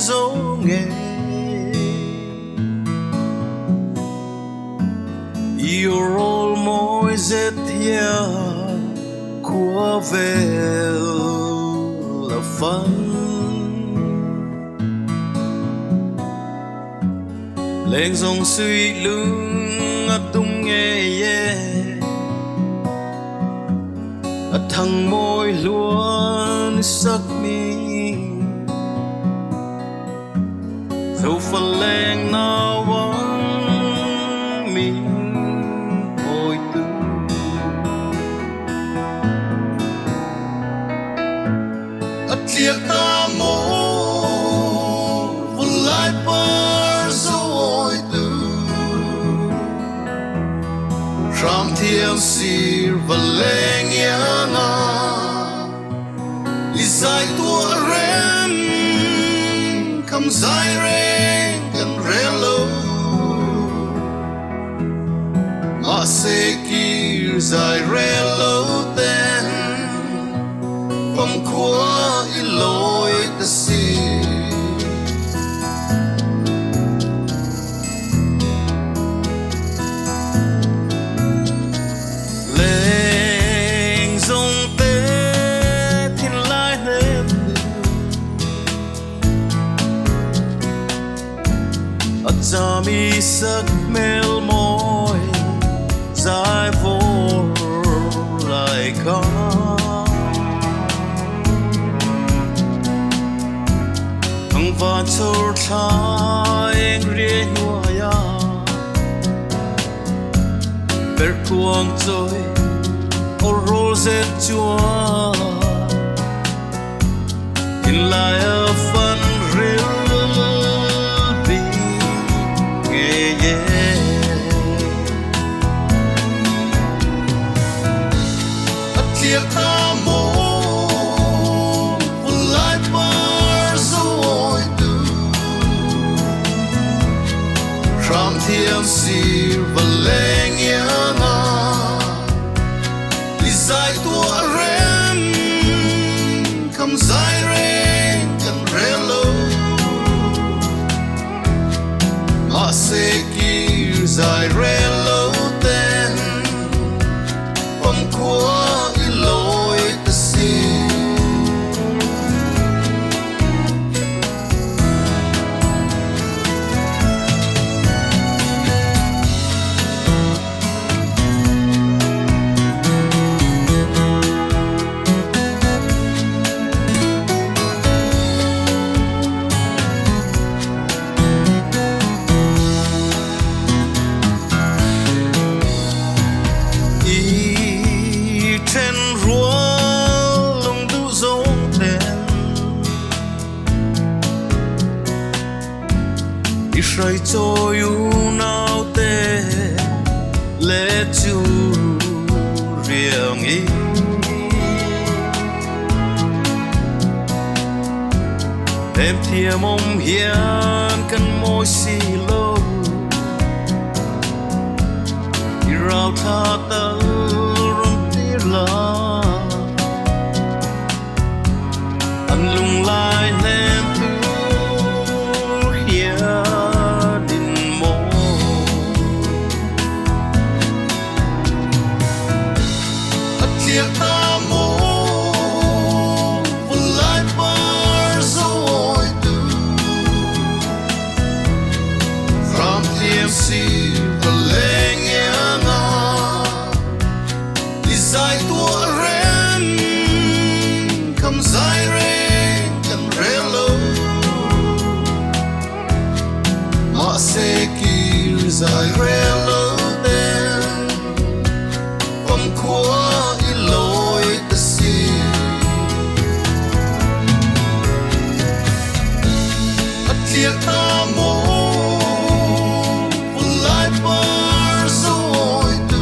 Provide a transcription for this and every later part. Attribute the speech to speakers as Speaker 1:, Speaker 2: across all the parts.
Speaker 1: dấu nghề yêu rôl môi dệt thia của về là phân lên dòng suy lưng tung nghe thằng môi luôn sắc mi dẫu phần lên nào vắng mình ôi tư liệt ta mô vẫn lại bơ dối tư ram thiên sir và lên nhớ na dài tua ren cầm dài ren gần ren lâu mà sẽ kia dài ren lâu tên Famkhua i lôi ta si lên dòng tê thiên lai hết ở cha mi sắc mel môi dài vô lại có và cho trái riêng hoa ya ver cuồng trôi ô rose chua in lại ở phần riêng vì nghe thiệt ta mô thiên sir và lên nhớ na đi dài tua ren cầm dài ren cần ren lâu mà sẽ kia dài ren lâu tên Famkhua i lôi ta si Israel cho you nào te lệ chu riêng ý em thia mong hiền căn môi xì lâu rau tha tơ rung tia la anh lung lai lên ta mô vẫn lại bơ dối tư ram thiên sir và lên nhớ na đi dài tua ren cầm dài ren cần ren lâu mà sẽ kia dài ren lâu tên Famkhua thiệt ta mô vẫn lại bơ dối tư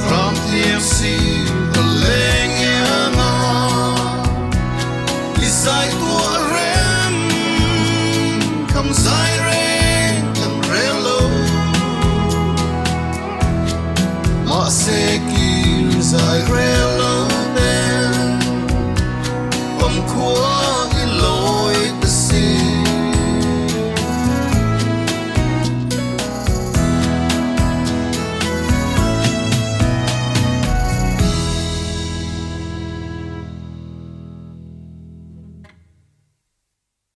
Speaker 1: ram thiên sir và lên nhớ na đi dài tua ren cầm dài ren cần ren lâu mà sẽ kia dài ren